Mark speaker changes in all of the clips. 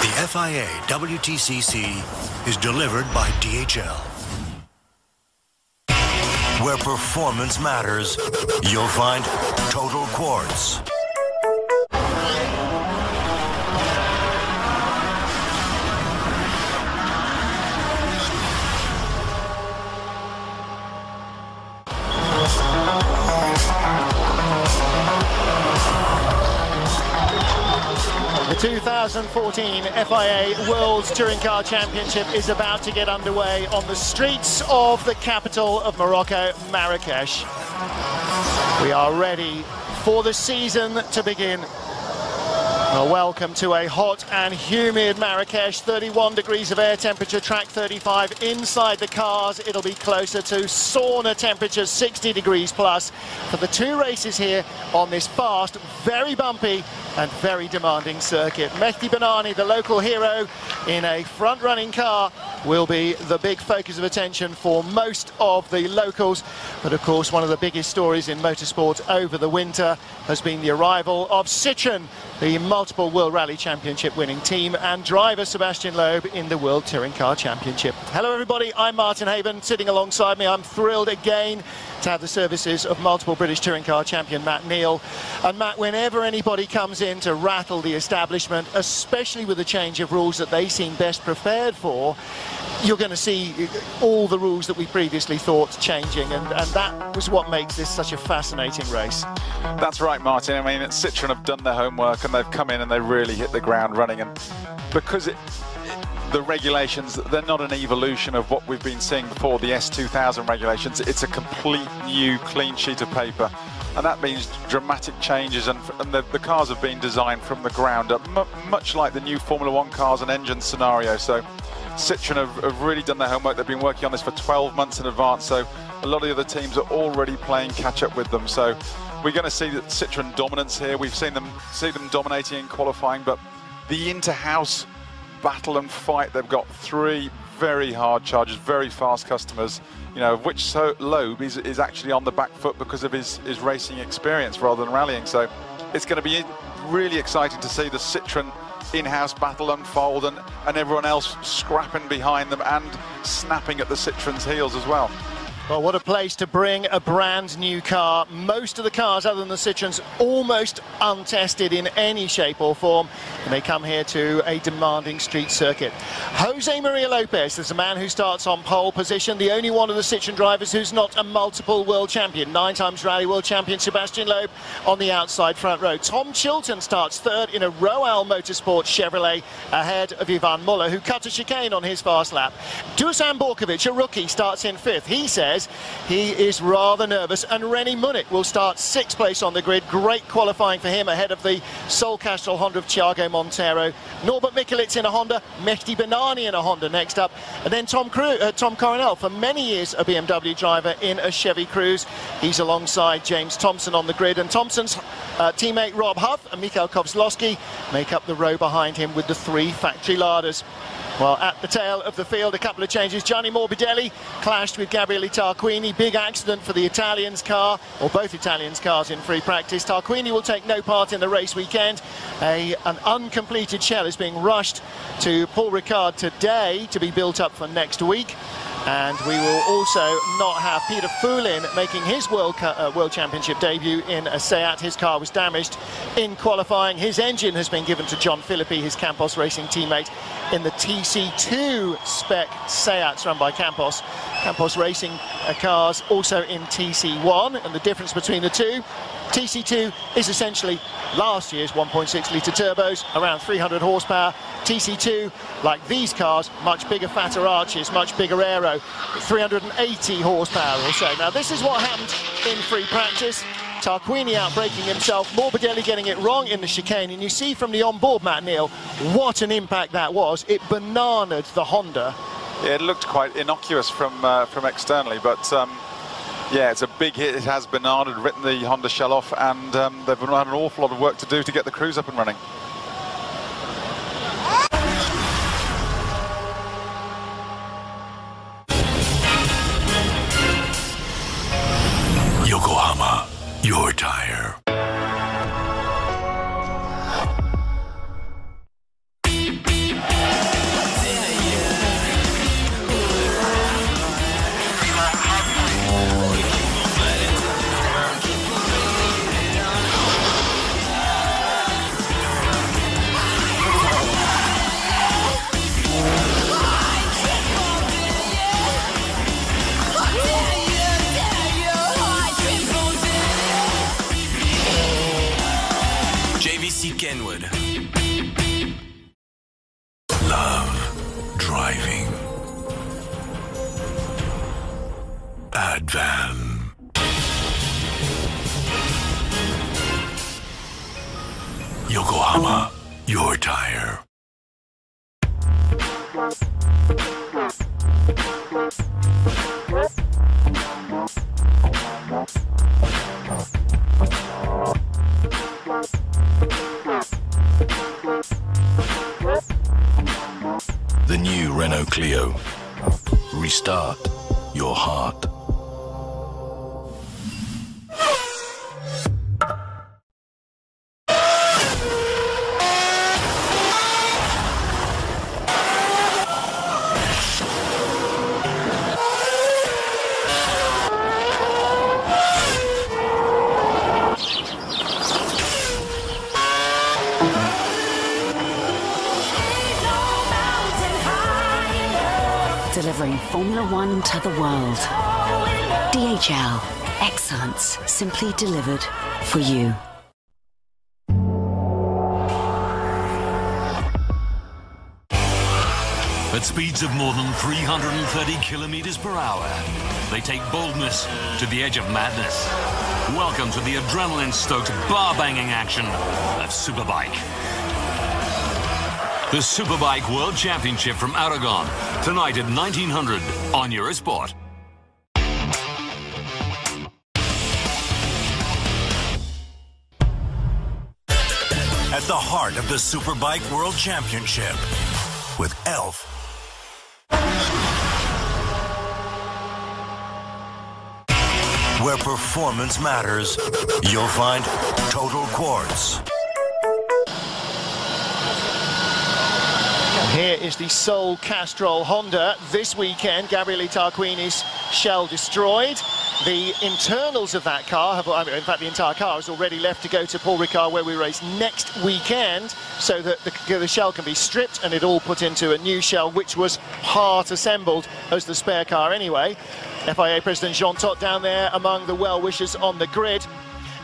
Speaker 1: The FIA WTCC is delivered by DHL. Where performance matters, you'll find Total Quartz.
Speaker 2: The 2014 FIA World Touring Car Championship is about to get underway on the streets of the capital of Morocco, Marrakesh. We are ready for the season to begin. Well, welcome to a hot and humid Marrakesh. 31 degrees of air temperature, track 35. Inside the cars, it'll be closer to sauna temperatures, 60 degrees plus, for the two races here on this fast, very bumpy and very demanding circuit. Mehdi Banani, the local hero in a front-running car, will be the big focus of attention for most of the locals. But of course, one of the biggest stories in motorsport over the winter has been the arrival of Citroën, the multiple World Rally Championship winning team, and driver Sebastian Loeb in the World Touring Car Championship. Hello everybody, I'm Martin Haven. Sitting alongside me, I'm thrilled again to have the services of multiple British Touring Car champion Matt Neal. And Matt, whenever anybody comes in to rattle the establishment, especially with the change of rules that they seem best prepared for, you're going to see all the rules that we previously thought changing, and that was what makes this such a fascinating race.
Speaker 3: That's right, Martin. I mean, Citroën have done their homework and they've come in and they really hit the ground running, and because the regulations, they're not an evolution of what we've been seeing before, the S2000 regulations. It's a complete new clean sheet of paper, and that means dramatic changes, and the cars have been designed from the ground up, much like the new Formula One cars and engine scenario. So Citroën have really done their homework. They've been working on this for 12 months in advance, so a lot of the other teams are already playing catch up with them. So we're going to see that Citroën dominance here. We've seen them dominating in qualifying, but the inter-house battle and fight, they've got three very hard chargers, very fast customers, you know, of which Loeb is actually on the back foot because of his racing experience rather than rallying. So it's going to be really exciting to see the Citroën in-house battle unfold, and everyone else scrapping behind them and snapping at the Citroën's heels as well.
Speaker 2: Well, what a place to bring a brand new car. Most of the cars, other than the Citroëns, almost untested in any shape or form, and they come here to a demanding street circuit. Jose Maria Lopez is the man who starts on pole position, the only one of the Citroën drivers who's not a multiple world champion. 9 times rally world champion Sebastian Loeb on the outside front row. Tom Chilton starts third in a Royal Motorsport Chevrolet, ahead of Ivan Muller, who cut a chicane on his fast lap. Dusan Borkovic, a rookie, starts in 5th. He says he is rather nervous, and René Munich will start 6th place on the grid. Great qualifying for him, ahead of the Sol Castrol Honda of Thiago Montero. Norbert Mikulits in a Honda, Mehdi Banani in a Honda next up, and then Tom Coronel, for many years a BMW driver, in a Chevy Cruze. He's alongside James Thompson on the grid, and Thompson's teammate Rob Huff and Mikhail Kozlowski make up the row behind him with the 3 factory larders. Well, at the tail of the field, a couple of changes. Gianni Morbidelli clashed with Gabriele Tarquini. Big accident for the Italian's car, or both Italians' cars in free practice. Tarquini will take no part in the race weekend. An uncompleted shell is being rushed to Paul Ricard today to be built up for next week. And we will also not have Peter Foulin making his World Championship debut in a Seat. His car was damaged in qualifying. His engine has been given to John Philippi, his Campos Racing teammate, in the TC2 spec Seats run by Campos. Campos Racing cars also in TC1, and the difference between the two, TC2 is essentially last year's 1.6 litre turbos, around 300 horsepower. TC2, like these cars, much bigger, fatter arches, much bigger aero, 380 horsepower or so. Now, this is what happened in free practice. Tarquini outbraking himself, Morbidelli getting it wrong in the chicane, and you see from the onboard, Matt Neal, what an impact that was. It bananaed the Honda.
Speaker 3: Yeah, it looked quite innocuous from externally, but yeah, it's a big hit. It has bananaed, written the Honda shell off, and they've had an awful lot of work to do to get the Cruze up and running.
Speaker 1: Yokohama, your tire.
Speaker 4: inward. Love driving. Advan. Yokohama, your tire. The new Renault Clio. Restart your heart.
Speaker 5: Delivering Formula One to the world. DHL. Excellence simply delivered for you.
Speaker 4: At speeds of more than 330 kilometers per hour, they take boldness to the edge of madness. Welcome to the adrenaline-stoked bar-banging action of Superbike. The Superbike World Championship from Aragon, tonight at 1900 on Eurosport. At the heart of the Superbike World Championship with Elf. Where performance matters, you'll find Total Quartz.
Speaker 2: Here is the Sol Castrol Honda. This weekend, Gabriele Tarquini's shell destroyed. The internals of that car have, in fact, the entire car has already left to go to Paul Ricard, where we race next weekend, so that the shell can be stripped and it all put into a new shell, which was part assembled as the spare car anyway. FIA President Jean Todt down there among the well-wishers on the grid.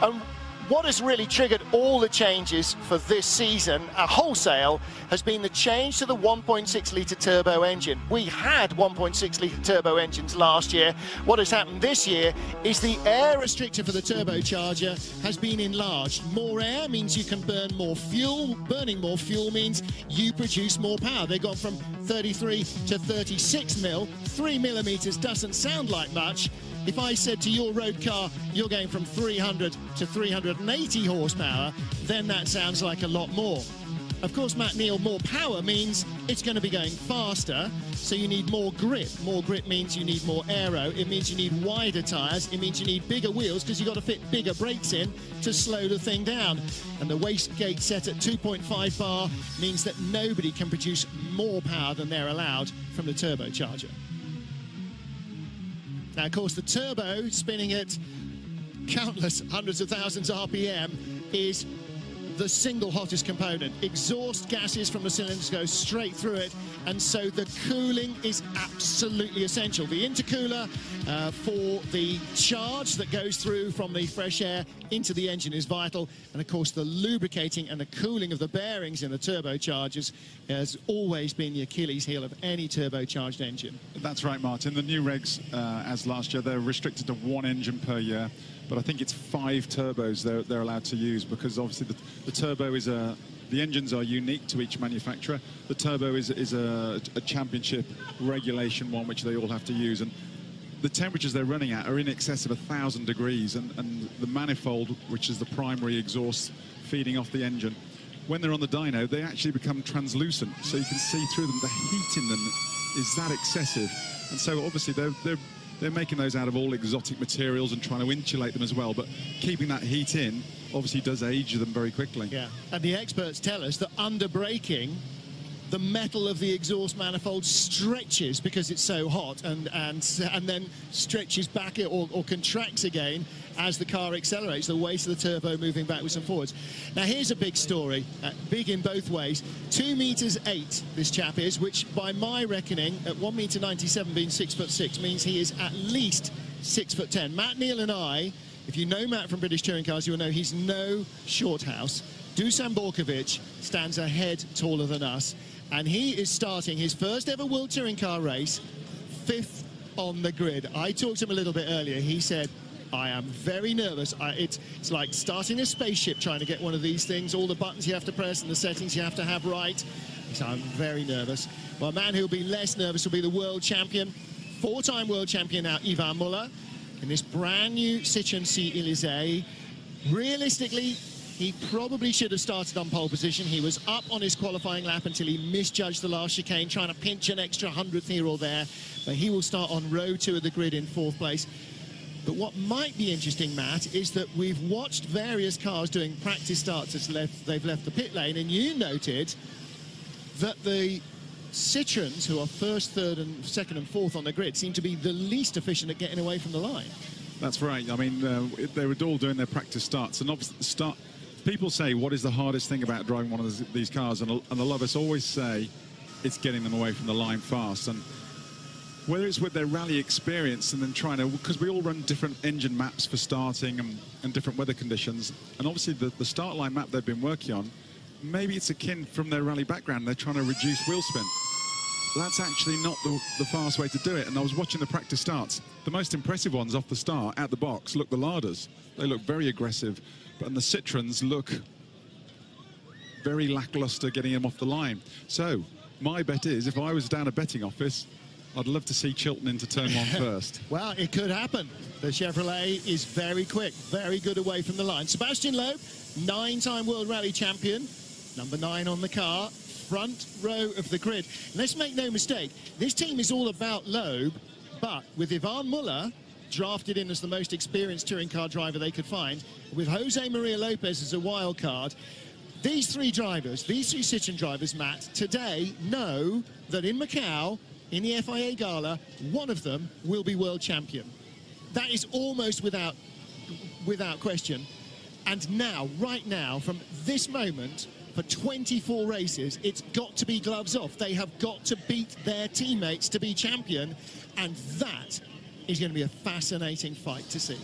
Speaker 2: And what has really triggered all the changes for this season, wholesale, has been the change to the 1.6-litre turbo engine. We had 1.6-litre turbo engines last year. What has happened this year is the air restrictor for the turbocharger has been enlarged. More air means you can burn more fuel. Burning more fuel means you produce more power. They've gone from 33 to 36 mil. 3 millimetres doesn't sound like much. If I said to your road car, you're going from 300 to 380 horsepower, then that sounds like a lot more. Of course, Matt Neal, more power means it's going to be going faster, so you need more grip. More grip means you need more aero. It means you need wider tyres. It means you need bigger wheels, because you've got to fit bigger brakes in to slow the thing down. And the wastegate set at 2.5 bar means that nobody can produce more power than they're allowed from the turbocharger. Now, of course, the turbo, spinning at countless hundreds of thousands RPM, is the single hottest component. Exhaust gases from the cylinders go straight through it, and so the cooling is absolutely essential. The intercooler for the charge that goes through from the fresh air into the engine is vital, and of course the lubricating and the cooling of the bearings in the turbochargers has always been the Achilles heel of any turbocharged engine. That's right, Martin. The new regs, as last year, they're restricted to 1 engine per year. But I think it's 5 turbos they're allowed to use, because obviously the turbo is the engines are unique to each manufacturer. The turbo is a championship regulation one, which they all have to use. And the temperatures they're running at are in excess of 1,000 degrees. And the manifold, which is the primary exhaust feeding off the engine, when they're on the dyno, they actually become translucent. So you can see through them. The heat in them is that excessive. And so obviously they're making those out of all exotic materials and trying to insulate them as well, but keeping that heat in obviously does age them very quickly. Yeah, and the experts tell us that under braking, the metal of the exhaust manifold stretches because it's so hot, and then stretches back or contracts again as the car accelerates, the weight of the turbo moving backwards and forwards. Now here's a big story, big in both ways. 2 meters 8 this chap is, which by my reckoning at 1 meter 97 being 6'6" means he is at least 6'10". Matt Neal and I, if you know Matt from British Touring Cars, you'll know he's no short house. Dusan Borkovic stands a head taller than us, and he is starting his first ever World Touring Car race, 5th on the grid. I talked to him a little bit earlier. He said, I am very nervous. It's like starting a spaceship trying to get one of these things, all the buttons you have to press and the settings you have to have right. He said, I'm very nervous. Well, a man who'll be less nervous will be the world champion, 4-time world champion now, Ivan Muller, in this brand new Citroën C-Élysée. Realistically, he probably should have started on pole position. He was up on his qualifying lap until he misjudged the last chicane, trying to pinch an extra 100th here or there. But he will start on row 2 of the grid in 4th place. But what might be interesting, Matt, is that we've watched various cars doing practice starts as they've left the pit lane, and you noted that the Citroëns, who are 1st, 3rd, and 2nd and 4th on the grid, seem to be the least efficient at getting away from the line.
Speaker 6: That's right. I mean, they were all doing their practice starts, and obviously people say, what is the hardest thing about driving one of these cars? And a lot of us always say it's getting them away from the line fast. And whether it's with their rally experience and then trying to, because we all run different engine maps for starting and different weather conditions. And obviously the start line map they've been working on, maybe it's akin from their rally background. They're trying to reduce wheel spin. That's actually not the fast way to do it. And I was watching the practice starts. The most impressive ones off the start, out the box, look the Ladas. They look very aggressive. And the Citroëns look very lackluster getting them off the line. So my bet is, if I was down a betting office, I'd love to see Chilton into turn 1 first.
Speaker 2: Well, it could happen. The Chevrolet is very quick, very good away from the line. Sebastian Loeb, 9-time World Rally champion, number 9 on the car, front row of the grid. Let's make no mistake, this team is all about Loeb, but with Ivan Muller drafted in as the most experienced touring car driver they could find, with Jose Maria Lopez as a wild card, these 3 drivers, these 3 Citroën drivers, Matt, today know that in Macau, in the FIA Gala, one of them will be world champion. That is almost without question. And now, right now, from this moment, for 24 races, it's got to be gloves off. They have got to beat their teammates to be champion, and that is going to be a fascinating fight to see.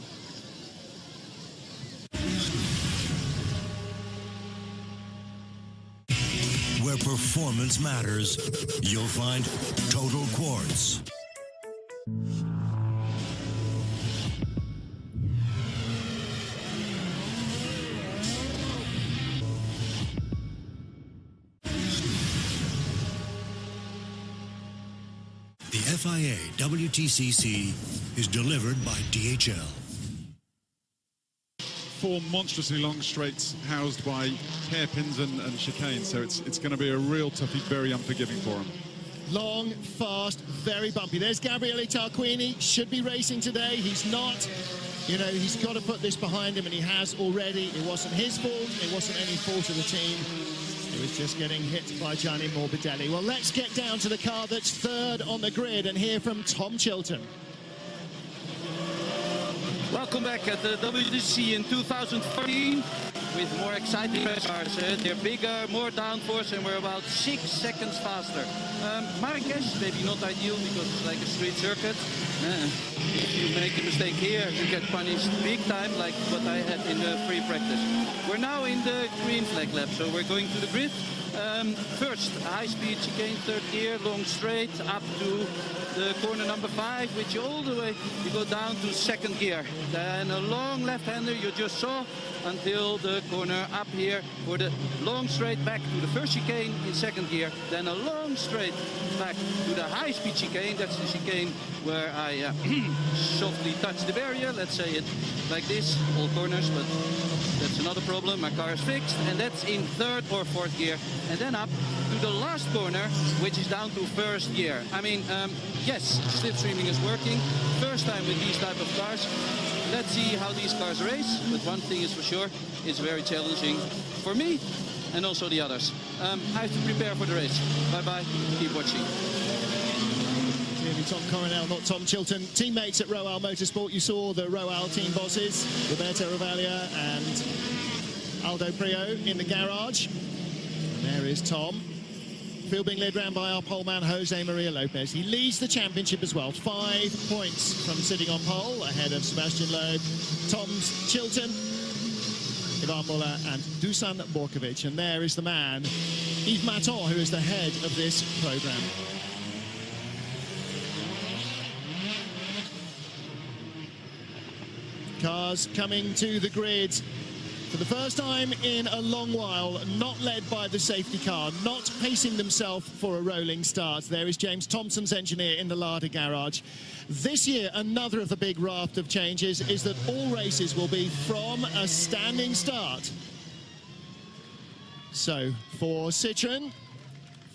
Speaker 1: Where performance matters, you'll find Total Quartz. The FIA WTCC is delivered by DHL.
Speaker 6: 4 monstrously long straights housed by hairpins and chicanes, so it's going to be a real toughie, very unforgiving for him.
Speaker 2: Long, fast, very bumpy. There's Gabriele Tarquini, should be racing today. He's not. You know, he's got to put this behind him, and he has already. It wasn't his fault. It wasn't any fault of the team. He was just getting hit by Gianni Morbidelli. Well, let's get down to the car that's 3rd on the grid and hear from Tom Chilton.
Speaker 7: Welcome back at the WTCC in 2014 with more exciting race cars. They're bigger, more downforce, and we're about 6 seconds faster. Marrakesh, maybe not ideal because it's like a street circuit. If you make a mistake here, you get punished big time, like what I had in the free practice. We're now in the green flag lap, so we're going to the grid. First, high-speed chicane, 3rd gear, long straight, up to the corner number 5, which all the way you go down to 2nd gear. Then a long left-hander you just saw until the corner up here for the long straight back to the first chicane in 2nd gear. Then a long straight back to the high-speed chicane. That's the chicane where I softly touch the barrier. Let's say it like this, all corners, but that's another problem. My car is fixed, and that's in 3rd or 4th gear. And then up to the last corner, which is down to 1st gear. I mean, yes, slipstreaming is working. First time with these type of cars. Let's see how these cars race. But one thing is for sure, it's very challenging for me and also the others. I have to prepare for the race. Bye-bye. Keep watching.
Speaker 2: Clearly Tom Coronel, not Tom Chilton. Teammates at Royal Motorsport. You saw the Royal team bosses, Roberto Ravaglia and Aldo Prio in the garage. There is Tom. Field being led round by our poleman, Jose Maria Lopez. He leads the championship as well. 5 points from sitting on pole, ahead of Sebastian Loeb. Tom's Chilton Ivan Muller and Dusan Borkovic. And there is the man, Yves Maton, who is the head of this programme. Cars coming to the grid for the first time in a long while, not led by the safety car, not pacing themselves for a rolling start. There is James Thompson's engineer in the Larder garage. This year, another of the big raft of changes is that all races will be from a standing start. So, for Citroën,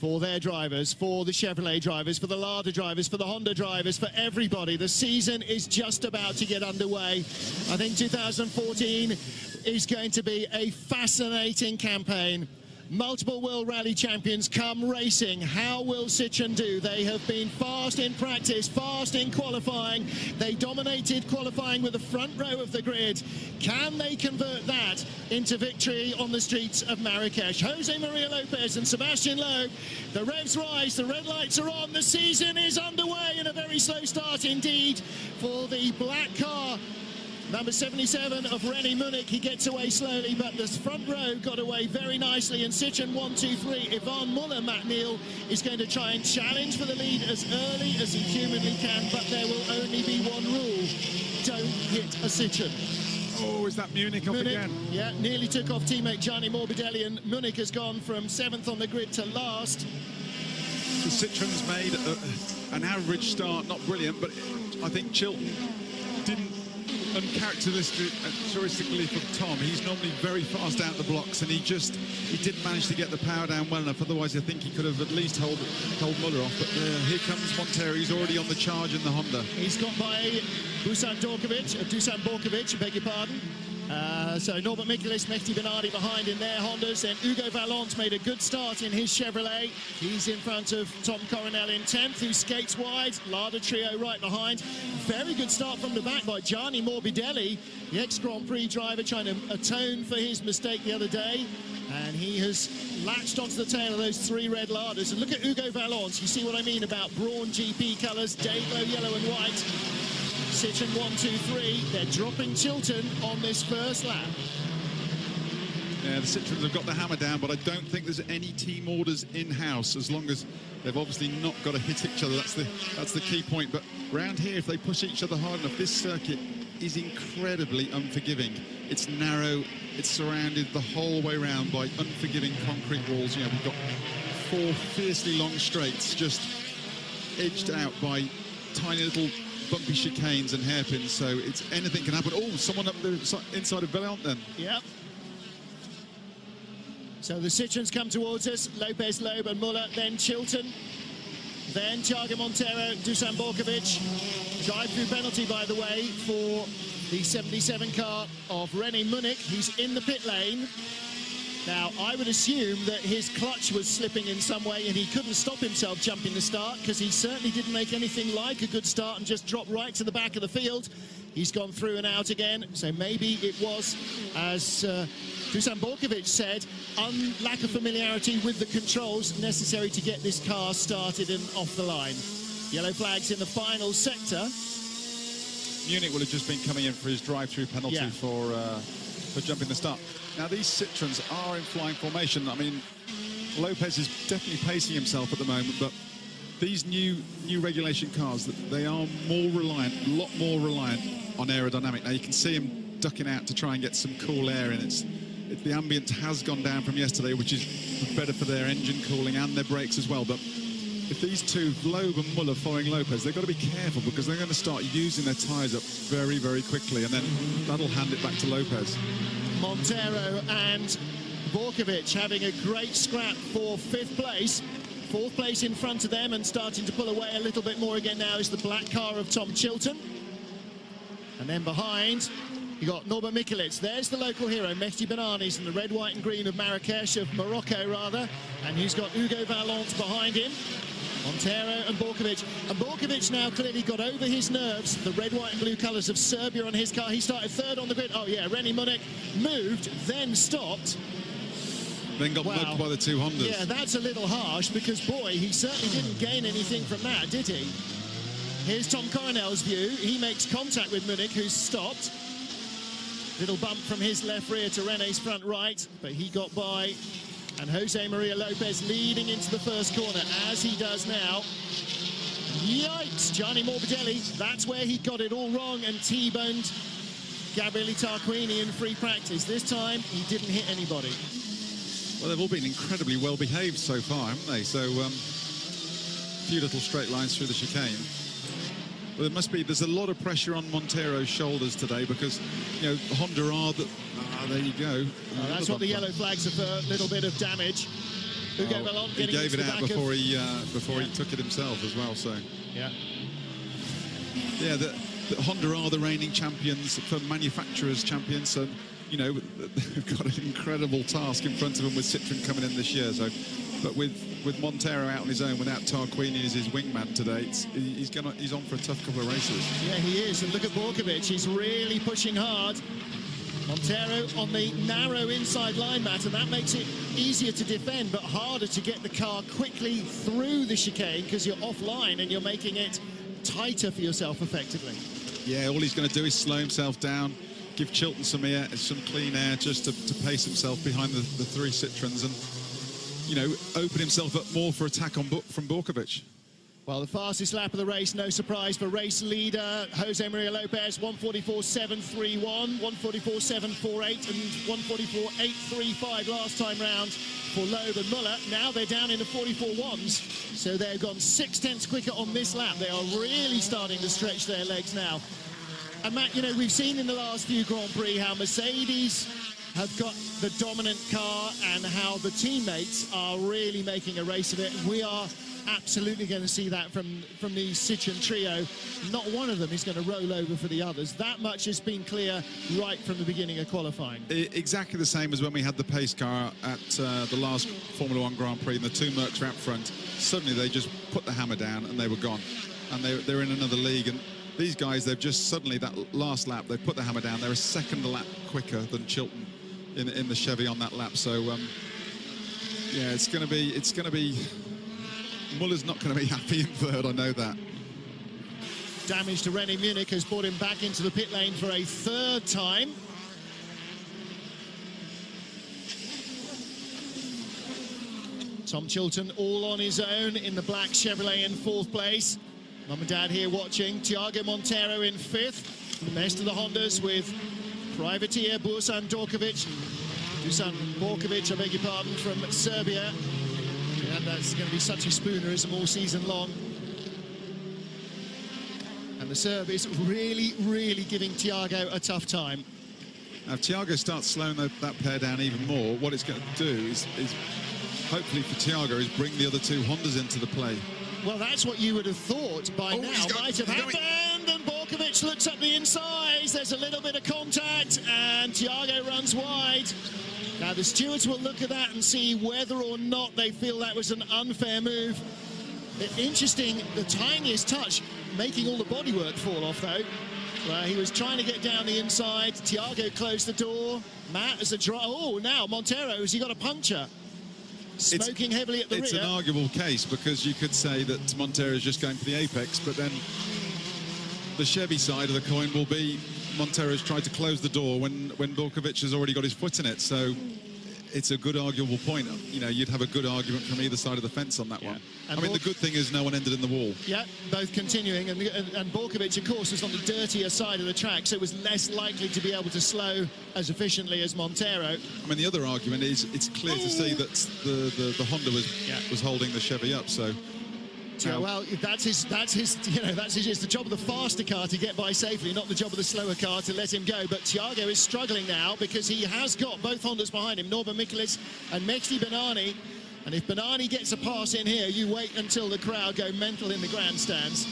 Speaker 2: for their drivers, for the Chevrolet drivers, for the Larder drivers, for the Honda drivers, for everybody, the season is just about to get underway. I think 2014 is going to be a fascinating campaign. Multiple World Rally champions come racing. How will Citroën do? They have been fast in practice, fast in qualifying. They dominated qualifying with the front row of the grid. Can they convert that into victory on the streets of Marrakesh? Jose Maria Lopez and Sebastian Loeb. The revs rise, the red lights are on. The season is underway in a very slow start indeed for the black car. Number 77 of René Munich, he gets away slowly, but the front row got away very nicely. And Citroën 1, 2, 3, Ivan Muller, Matt Neal, is going to try and challenge for the lead as early as he humanly can, but there will only be one rule: don't hit a Citroën.
Speaker 6: Oh, is that Munich off again?
Speaker 2: Yeah, nearly took off teammate Gianni Morbidelli, and Munich has gone from 7th on the grid to last.
Speaker 6: The Citroën's made an average start, not brilliant, but I think Chilton didn't. Uncharacteristically from Tom, he's normally very fast out the blocks, and he didn't manage to get the power down well enough. Otherwise, I think he could have at least held Muller off. But here comes Montero. He's already on the charge in the Honda.
Speaker 2: He's got by Dusan Borkovic, beg your pardon. So Norbert Michelis, Mehdi Benadi behind in their Hondas. Then Hugo Vallant made a good start in his Chevrolet. He's in front of Tom Coronel in 10th, who skates wide. Larder trio right behind. Very good start from the back by Gianni Morbidelli, the ex-Grand Prix driver, trying to atone for his mistake the other day. And he has latched onto the tail of those 3 red Larders. And look at Hugo Vallant. You see what I mean about Brawn GP colours, Dayglow yellow and white. Citroën 1, 2, 3, they're dropping Chilton on this first lap.
Speaker 6: Yeah, the Citroëns have got the hammer down, but I don't think there's any team orders in-house, as long as they've obviously not got to hit each other. That's the key point. But round here, if they push each other hard enough, this circuit is incredibly unforgiving. It's narrow, it's surrounded the whole way around by unforgiving concrete walls. You know, we've got 4 fiercely long straights just edged out by tiny little bumpy chicanes and hairpins, so it's anything can happen. Oh, someone up the inside of Vallant then.
Speaker 2: Yep. So the Citroëns come towards us. Lopez, Loeb and Muller, then Chilton, then Thiago Montero, Dusan Borkovic. Drive-through penalty, by the way, for the 77 car of René Munich. He's in the pit lane. Now, I would assume that his clutch was slipping in some way and he couldn't stop himself jumping the start, because he certainly didn't make anything like a good start and just dropped right to the back of the field. He's gone through and out again, so maybe it was, as Dusan Borkovic said, lack of familiarity with the controls necessary to get this car started and off the line. Yellow flags in the final sector.
Speaker 6: Munich would have just been coming in for his drive-through penalty for jumping the start. Now, these Citroëns are in flying formation. I mean, Lopez is definitely pacing himself at the moment, but these new regulation cars, they are more reliant, a lot more reliant on aerodynamic. Now, you can see him ducking out to try and get some cool air in. The ambient has gone down from yesterday, which is better for their engine cooling and their brakes as well. But if these two, Loeb and Muller, following Lopez, they've got to be careful, because they're going to start using their tyres up very, very quickly, and then that'll hand it back to Lopez.
Speaker 2: Montero and Borkovic having a great scrap for 5th place. 4th place in front of them, and starting to pull away a little bit more again now is the black car of Tom Chilton. And then behind, you got Norbert Michelis. There's the local hero, Mehdi Benani, in the red, white and green of Marrakesh, of Morocco rather. And he's got Hugo Vallant behind him. Montero and Borkovic. And Borkovic now clearly got over his nerves. The red, white and blue colours of Serbia on his car. He started 3rd on the grid. Oh yeah, René Munich moved, then stopped.
Speaker 6: Then got mugged by the 2 Hondas.
Speaker 2: Yeah, that's a little harsh, because boy, he certainly didn't gain anything from that, did he? Here's Tom Coronel's view. He makes contact with Munich, who's stopped. Little bump from his left rear to René's front right, but he got by. And Jose Maria Lopez leading into the first corner, as he does now. Yikes, Gianni Morbidelli, that's where he got it all wrong and T-boned Gabriele Tarquini in free practice. This time, he didn't hit anybody.
Speaker 6: Well, they've all been incredibly well behaved so far, haven't they? So, a few little straight lines through the chicane. Well, there's a lot of pressure on Montero's shoulders today because, you know, Honda are the... there you go.
Speaker 2: That's what the yellow flags are for, a little bit of damage. Hugo Ballon
Speaker 6: he gave it out before he took it himself as well, so...
Speaker 2: Yeah.
Speaker 6: Yeah, the Honda are the reigning champions, for manufacturers champions, so, you know, they've got an incredible task in front of them with Citroën coming in this year, so... But with Montero out on his own, without Tarquini as his wingman today, he's on for a tough couple of races.
Speaker 2: Yeah, he is, and look at Borkovic, he's really pushing hard. Montero on the narrow inside line, Matt, and that makes it easier to defend, but harder to get the car quickly through the chicane because you're offline and you're making it tighter for yourself, effectively.
Speaker 6: Yeah, all he's going to do is slow himself down, give Chilton some air, some clean air, just to pace himself behind the three Citroëns and, you know, open himself up more for attack from Borkovic.
Speaker 2: Well, the fastest lap of the race, no surprise for race leader Jose Maria Lopez, 1:44.731, 1:44.748 and 1:44.835 last time round for Loeb and Muller. Now they're down into 44.1s, so they've gone 0.6 quicker on this lap. They are really starting to stretch their legs now. And Matt, you know, we've seen in the last few Grand Prix how Mercedes have got the dominant car and how the teammates are really making a race of it. We are absolutely going to see that from the Citroën trio. Not one of them is going to roll over for the others. That much has been clear right from the beginning of qualifying.
Speaker 6: Exactly the same as when we had the pace car at the last Formula 1 Grand Prix and the two Mercs were out front. Suddenly they just put the hammer down and they were gone. And they're in another league. And these guys, they've just suddenly, that last lap, they put the hammer down. They're a second lap quicker than Chilton in the Chevy on that lap. So, yeah, it's going to be... Muller's not going to be happy in third, I know that.
Speaker 2: Damage to René Munich has brought him back into the pit lane for a third time. Tom Chilton all on his own in the black Chevrolet in fourth place. Mum and Dad here watching. Thiago Montero in fifth. The rest of the Hondas with Privateer, Dusan Borkovic, I beg your pardon, from Serbia. And that's going to be such a spoonerism all season long. And the Serb is really, really giving Thiago a tough time.
Speaker 6: Now, if Thiago starts slowing that pair down even more, what it's going to do is hopefully for Thiago, is bring the other two Hondas into the play.
Speaker 2: Well, that's what you would have thought by now might have happened. And Borkovic looks up the insides. There's a little bit of contact, and Thiago runs wide. Now, the stewards will look at that and see whether or not they feel that was an unfair move. Interesting, the tiniest touch, making all the bodywork fall off, though. Well, he was trying to get down the inside. Thiago closed the door. Matt as a drive. Oh, now Montero, has he got a puncture? Smoking heavily at the rear.
Speaker 6: It's an arguable case because you could say that Montero is just going for the apex, but then the Chevy side of the coin will be Montero's tried to close the door when Borkovic has already got his foot in it. So it's a good arguable point. You know, you'd have a good argument from either side of the fence on that one. And I mean, the good thing is no one ended in the wall.
Speaker 2: Yeah, both continuing. And Borkovic, of course, was on the dirtier side of the track, so it was less likely to be able to slow as efficiently as Montero.
Speaker 6: I mean, the other argument is it's clear to see that the Honda was holding the Chevy up. So.
Speaker 2: Well, that's his. It's the job of the faster car to get by safely, not the job of the slower car to let him go. But Thiago is struggling now because he has got both Hondas behind him, Norman Mikulis and Mehdi Benani. And if Benani gets a pass in here, you wait until the crowd go mental in the grandstands.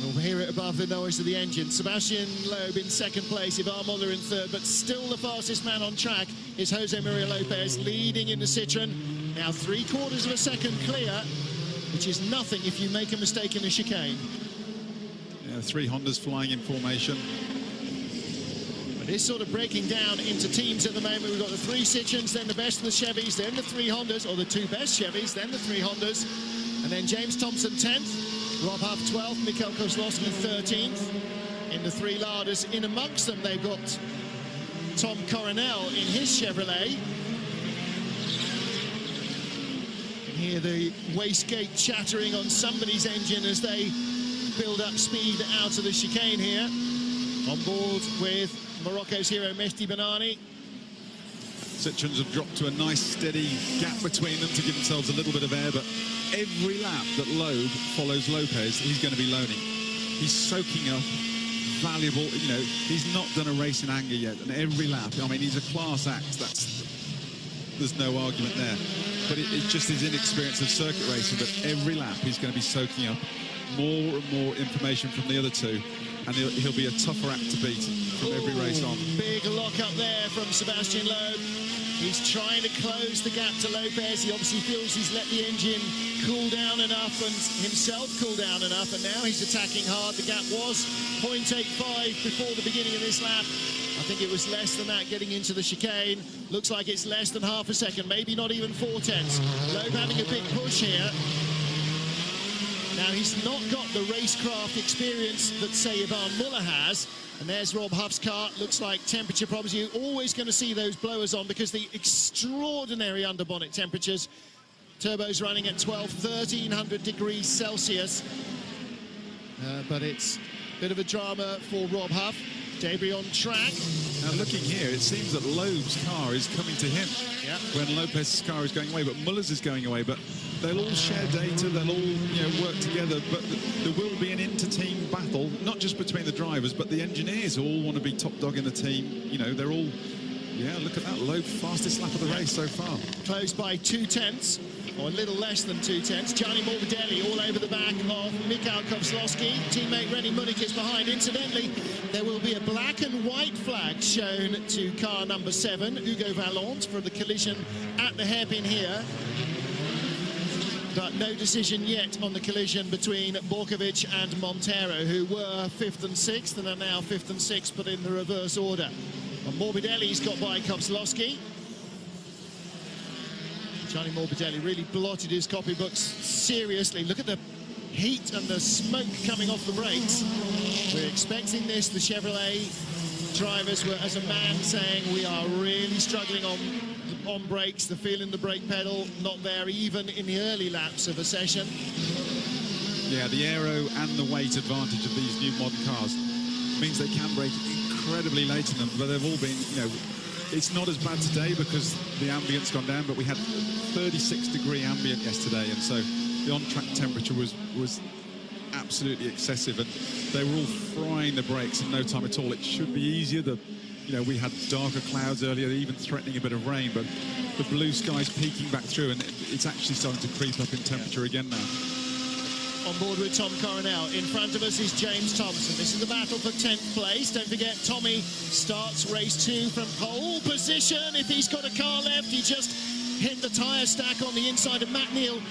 Speaker 2: We'll hear it above the noise of the engine. Sebastian Loeb in second place, Ivan Muller in third, but still the fastest man on track is Jose Maria Lopez, leading in the Citroën. Now 3/4 of a second clear, which is nothing if you make a mistake in the chicane.
Speaker 6: Yeah, three Hondas flying in formation.
Speaker 2: But it's sort of breaking down into teams at the moment. We've got the three Citroëns, then the best of the Chevys, then the three Hondas, or the two best Chevys, then the three Hondas. And then James Thompson 10th, Rob Huff 12th, Mikhail Kozlowski 13th. In the three Ladas, in amongst them, they've got Tom Coronel in his Chevrolet. Hear the wastegate chattering on somebody's engine as they build up speed out of the chicane here. On board with Morocco's hero Mehdi Benani.
Speaker 6: Citroens have dropped to a nice steady gap between them to give themselves a little bit of air, but every lap that Loeb follows Lopez, he's going to be loaning. He's soaking up valuable, you know, he's not done a race in anger yet, and every lap, I mean, he's a class act, there's no argument there. But it's just his inexperience of circuit racing, but every lap he's going to be soaking up more and more information from the other two, and he'll be a tougher act to beat from every race on.
Speaker 2: Big lock up there from Sebastian Loeb. He's trying to close the gap to Lopez. He obviously feels he's let the engine cool down enough and himself cool down enough, and now he's attacking hard. The gap was 0.85 before the beginning of this lap. I think it was less than that getting into the chicane. Looks like it's less than half a second, maybe not even 4/10. Loeb having a big push here. Now, he's not got the racecraft experience that, say, Yvonne Muller has. And there's Rob Huff's car. Looks like temperature problems. You're always going to see those blowers on because the extraordinary underbonnet temperatures. Turbo's running at 1,300 degrees Celsius. But it's a bit of a drama for Rob Huff. Debris on track.
Speaker 6: Now, looking here, it seems that Loeb's car is coming to him when Lopez's car is going away, but Muller's is going away. But they'll all share data, they'll all, you know, work together, but there will be an inter-team battle, not just between the drivers, but the engineers all want to be top dog in the team. You know, they're all, yeah, look at that, Loeb, fastest lap of the race so far.
Speaker 2: Closed by 2/10, or a little less than 2/10. Gianni Morbidelli all over the back of Mikhail Kozlowski. Teammate Rennie Munich is behind. Incidentally, there will be a black and white flag shown to car number 7, Hugo Vallant, for the collision at the hairpin here. But no decision yet on the collision between Borkovic and Montero, who were 5th and 6th and are now 5th and 6th, but in the reverse order. And Morbidelli's got by Kozlowski. Gianni Morbidelli really blotted his copybooks seriously. Look at the heat and the smoke coming off the brakes. We're expecting this. The Chevrolet drivers were, as a man, saying we are really struggling on brakes. The feel in the brake pedal not there even in the early laps of a session.
Speaker 6: Yeah, the aero and the weight advantage of these new modern cars means they can brake incredibly late in them, but they've all been, you know, it's not as bad today because the ambient's gone down, but we had 36-degree ambient yesterday, and so the on-track temperature was absolutely excessive, and they were all frying the brakes in no time at all. It should be easier. You know, we had darker clouds earlier, even threatening a bit of rain, but the blue sky's peeking back through, and it's actually starting to creep up in temperature again now.
Speaker 2: On board with Tom Coronel. In front of us is James Thompson. This is the battle for 10th place. Don't forget, Tommy starts race 2 from pole position. If he's got a car left, he just hit the tyre stack on the inside of Matt Neal.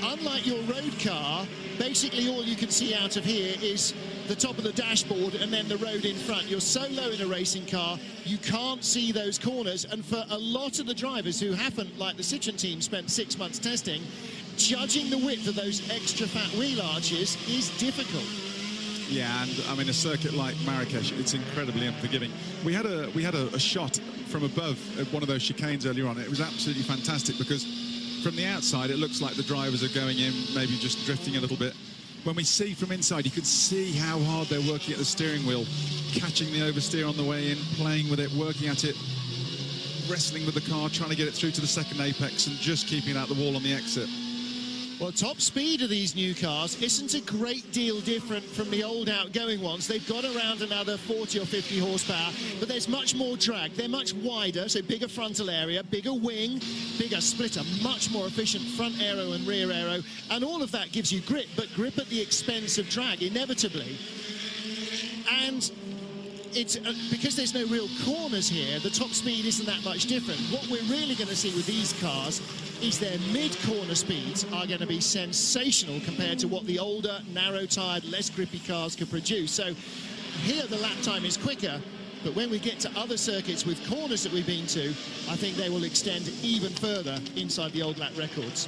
Speaker 2: Unlike your road car, basically all you can see out of here is the top of the dashboard and then the road in front. You're so low in a racing car, you can't see those corners. And for a lot of the drivers who haven't, like the Citroen team, spent 6 months testing, judging the width of those extra fat wheel arches is difficult.
Speaker 6: Yeah, and I mean, a circuit like Marrakesh, it's incredibly unforgiving. We had a shot from above at one of those chicanes earlier on. It was absolutely fantastic because from the outside, it looks like the drivers are going in, maybe just drifting a little bit. When we see from inside, you could see how hard they're working at the steering wheel, catching the oversteer on the way in, playing with it, working at it, wrestling with the car, trying to get it through to the second apex and just keeping it out the wall on the exit.
Speaker 2: Well, top speed of these new cars isn't a great deal different from the old outgoing ones. They've got around another 40 or 50 horsepower, but there's much more drag. They're much wider, so bigger frontal area, bigger wing, bigger splitter, much more efficient front aero and rear aero, and all of that gives you grip, but grip at the expense of drag, inevitably. And it's because there's no real corners here, the top speed isn't that much different. What we're really going to see with these cars is their mid-corner speeds are going to be sensational compared to what the older, narrow-tyred, less grippy cars could produce. So here the lap time is quicker, but when we get to other circuits with corners that we've been to, I think they will extend even further inside the old lap records.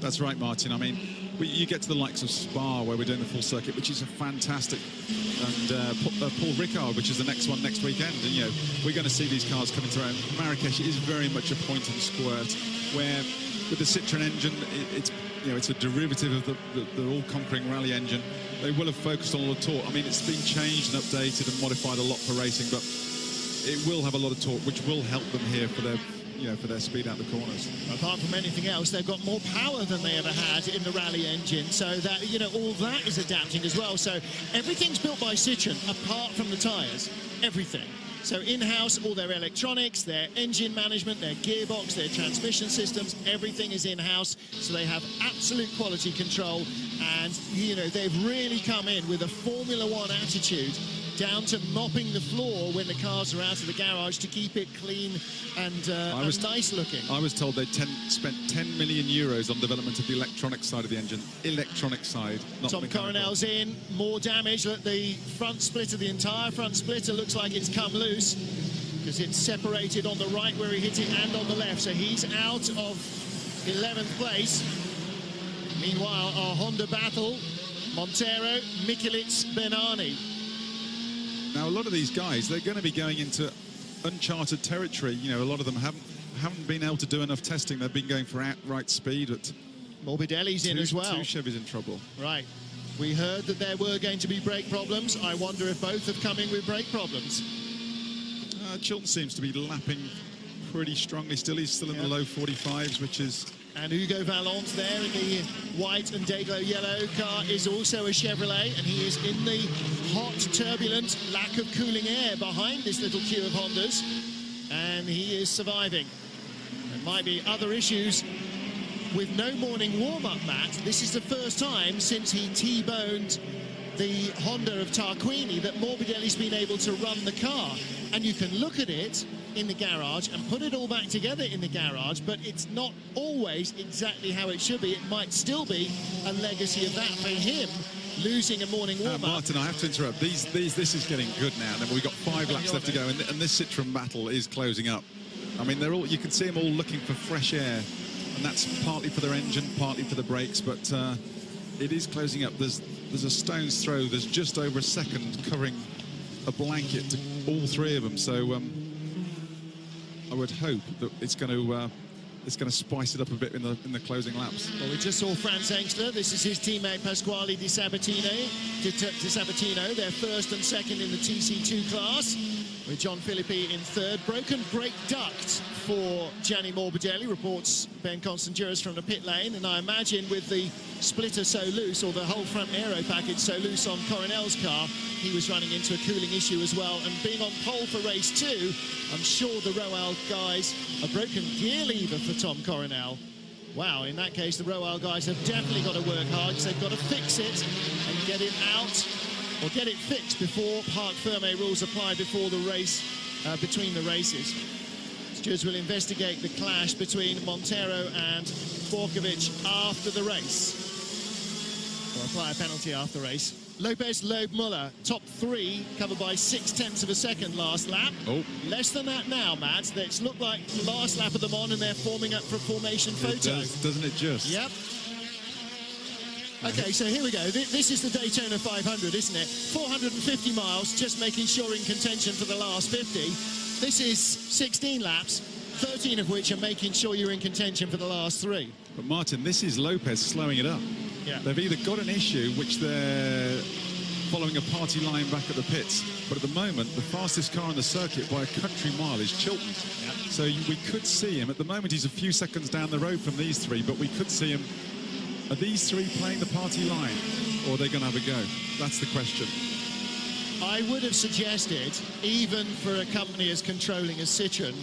Speaker 6: That's right, Martin. I mean, you get to the likes of Spa, where we're doing the full circuit, which is a fantastic, and Paul Ricard, which is the next one next weekend. And, you know, we're going to see these cars coming through. Marrakesh is very much a point and squirt, where with the Citroen engine, it's a derivative of the all-conquering rally engine. They will have focused on a lot of torque. I mean, it's been changed and updated and modified a lot for racing, but it will have a lot of torque, which will help them here for their speed out the corners.
Speaker 2: Apart from anything else, they've got more power than they ever had in the rally engine, so that, you know, all that is adapting as well. So everything's built by Citroen, apart from the tyres, everything. So in-house, all their electronics, their engine management, their gearbox, their transmission systems, everything is in-house. So they have absolute quality control. And, you know, they've really come in with a Formula One attitude, down to mopping the floor when the cars are out of the garage to keep it clean and nice looking. I
Speaker 6: was told they spent 10 million euros on development of the electronic side of the engine. Electronic side, not
Speaker 2: Tom Coronel's in, more damage. Look, the front splitter, the entire front splitter looks like it's come loose because it's separated on the right where he hit it and on the left. So he's out of 11th place. Meanwhile, our Honda battle, Montero, Mikulits, Bernani.
Speaker 6: Now, a lot of these guys, they're going to be going into uncharted territory. You know, a lot of them haven't been able to do enough testing. They've been going for outright speed. But
Speaker 2: Morbidelli's in as well.
Speaker 6: Two Chevys in trouble.
Speaker 2: Right. We heard that there were going to be brake problems. I wonder if both have come in with brake problems.
Speaker 6: Chilton seems to be lapping pretty strongly still. He's still in the low 45s, which is...
Speaker 2: And Hugo Vallant there in the white and Dayglow yellow car is also a Chevrolet, and he is in the hot, turbulent, lack of cooling air behind this little queue of Hondas, and he is surviving. There might be other issues with no morning warm-up, Matt. This is the first time since he T-boned the Honda of Tarquini that Morbidelli's been able to run the car. And you can look at it in the garage and put it all back together in the garage, but it's not always exactly how it should be. It might still be a legacy of that for him, losing a morning warm-up.
Speaker 6: Martin, I have to interrupt. This is getting good now. And we've got 5 laps left to go, and this Citroen battle is closing up. I mean, you can see them all looking for fresh air, and that's partly for their engine, partly for the brakes, but it is closing up. There's a stone's throw. There's just over a second covering a blanket to all 3 of them. So I would hope that it's going to spice it up a bit in the closing laps.
Speaker 2: Well, we just saw Franz Engstler. This is his teammate Pasquale Di Sabatino. They're first and second in the TC2 class, with John Philippi in third. Broken brake duct for Gianni Morbidelli, reports Ben Constantinos from the pit lane. And I imagine with the splitter so loose, or the whole front aero package so loose on Coronel's car, he was running into a cooling issue as well. And being on pole for race 2, I'm sure the Roal guys, a broken gear lever for Tom Coronel. Wow, in that case, the Roal guys have definitely got to work hard, because they've got to fix it and get it out, or get it fixed before Parc Fermé rules apply before the race, between the races. Stewards will investigate the clash between Montero and Borkovic after the race. They'll apply a penalty after the race. Lopez, Loeb, Muller, top 3, covered by 0.6 of a second last lap.
Speaker 6: Oh.
Speaker 2: Less than that now, Matt. It's looked like the last lap of them on, and they're forming up for a formation photo.
Speaker 6: It does, doesn't it just?
Speaker 2: Yep. Okay, so here we go. This is the Daytona 500, isn't it? 450 miles, just making sure in contention for the last 50. This is 16 laps, 13 of which are making sure you're in contention for the last 3.
Speaker 6: But Martin, this is Lopez slowing it up.
Speaker 2: Yeah.
Speaker 6: They've either got an issue, which they're following a party line back at the pits, but at the moment, the fastest car on the circuit by a country mile is Chilton.
Speaker 2: Yep.
Speaker 6: So we could see him. At the moment, he's a few seconds down the road from these 3, but we could see him. Are these 3 playing the party line, or are they going to have a go? That's the question.
Speaker 2: I would have suggested, even for a company as controlling as Citroen,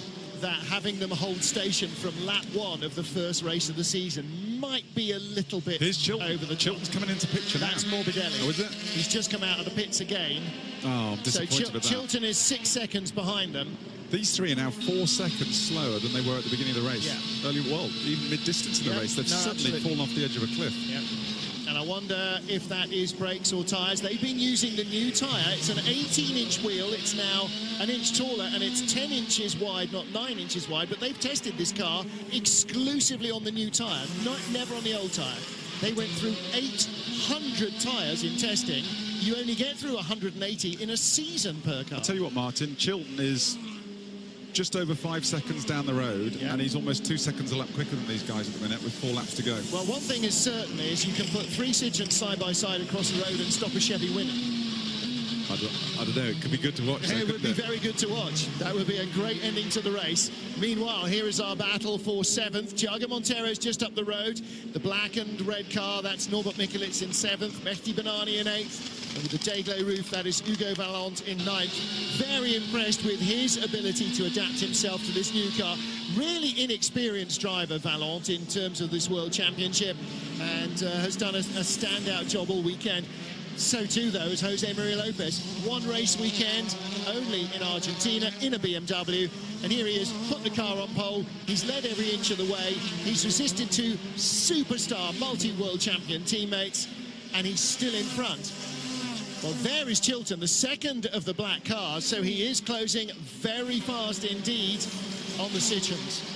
Speaker 2: that having them hold station from lap 1 of the first race of the season might be a little bit over the top.
Speaker 6: Chilton's coming into picture now.
Speaker 2: That's Morbidelli.
Speaker 6: Oh, is it?
Speaker 2: He's just come out of the pits again.
Speaker 6: Oh, I'm disappointed with that.
Speaker 2: Chilton is 6 seconds behind them.
Speaker 6: These 3 are now 4 seconds slower than they were at the beginning of the race.
Speaker 2: Yeah.
Speaker 6: Even mid-distance in the race, they've suddenly fallen off the edge of a cliff.
Speaker 2: Yep. And I wonder if that is brakes or tyres. They've been using the new tyre. It's an 18-inch wheel. It's now an inch taller, and it's 10 inches wide, not 9 inches wide. But they've tested this car exclusively on the new tyre, never on the old tyre. They went through 800 tyres in testing. You only get through 180 in a season per car.
Speaker 6: I'll tell you what, Martin, Chilton is just over 5 seconds down the road, and he's almost 2 seconds a lap quicker than these guys at the minute with 4 laps to go.
Speaker 2: Well, one thing is certain is you can put 3 Citroens side by side across the road and stop a Chevy winning.
Speaker 6: I don't know, it could be good to watch.
Speaker 2: It would be very good to watch. That would be a great ending to the race. Meanwhile, here is our battle for 7th. Thiago Montero's just up the road. The black and red car, that's Norbert Mikelitz in 7th. Mehdi Benani in 8th. And with the Dayglow roof, that is Hugo Vallant in 9th. Very impressed with his ability to adapt himself to this new car. Really inexperienced driver, Vallant, in terms of this World Championship, and has done a standout job all weekend. So too, though, is Jose Maria Lopez. 1 race weekend, only in Argentina, in a BMW. And here he is, put the car on pole. He's led every inch of the way. He's resisted to superstar, multi-world champion teammates, and he's still in front. Well, there is Chilton, the second of the black cars, so he is closing very fast indeed on the Citroens.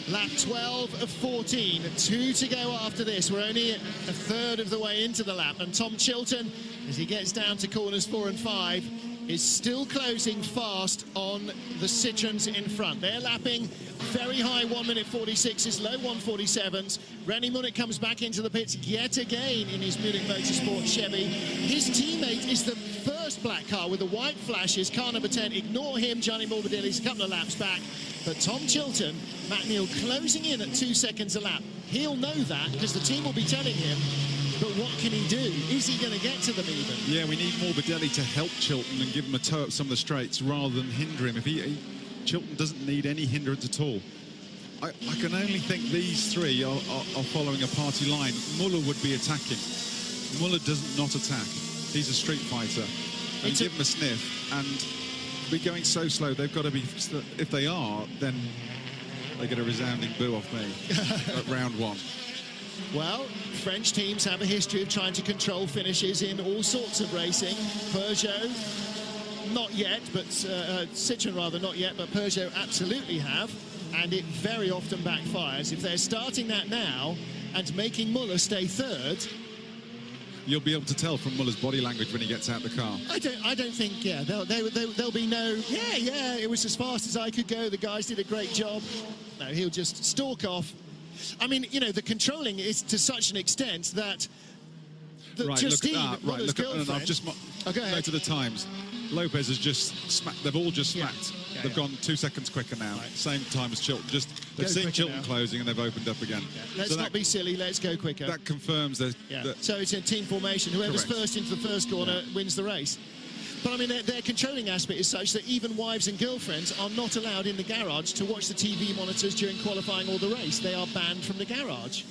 Speaker 2: Lap 12 of 14, 2 to go after this. We're only a third of the way into the lap, and Tom Chilton, as he gets down to corners 4 and 5, is still closing fast on the Citroens in front. They're lapping very high 1 minute 46s, low 147s. Randy Munich comes back into the pits yet again in his Munich Motorsport Chevy. His teammate is the first black car with the white flashes, car number 10. Ignore him, Gianni Morbidelli's a couple of laps back. But Tom Chilton, Matt Neal closing in at 2 seconds a lap. He'll know that because the team will be telling him. But what can he do? Is he going to get to them even?
Speaker 6: Yeah, we need Morbidelli to help Chilton and give him a tow up some of the straights rather than hinder him. Chilton doesn't need any hindrance at all. I can only think these three are following a party line. Muller would be attacking. Muller doesn't not attack. He's a street fighter. And give him a sniff and be going so slow. They've got to be, if they are, then they get a resounding boo off me at round 1.
Speaker 2: Well, French teams have a history of trying to control finishes in all sorts of racing. Peugeot, not yet, but Citroën rather, not yet, but Peugeot absolutely have, and it very often backfires. If they're starting that now and making Muller stay third,
Speaker 6: you'll be able to tell from Muller's body language when he gets out the car.
Speaker 2: I don't think, yeah, there'll be no, yeah, it was as fast as I could go, the guys did a great job. No, he'll just stalk off. I mean, you know, the controlling is to such an extent that
Speaker 6: right,
Speaker 2: Justine,
Speaker 6: look at that. Right, look at, I've just noted the times. Lopez has just smacked. They've all just smacked.
Speaker 2: Yeah,
Speaker 6: they've gone 2 seconds quicker now. Right. Same time as Chilton. They've seen Chilton closing and they've opened up again.
Speaker 2: Yeah. Let's not be silly. Let's go quicker.
Speaker 6: That confirms that.
Speaker 2: So it's a team formation. Whoever's first into the first corner wins the race. But I mean, their controlling aspect is such that even wives and girlfriends are not allowed in the garage to watch the TV monitors during qualifying or the race. They are banned from the garage.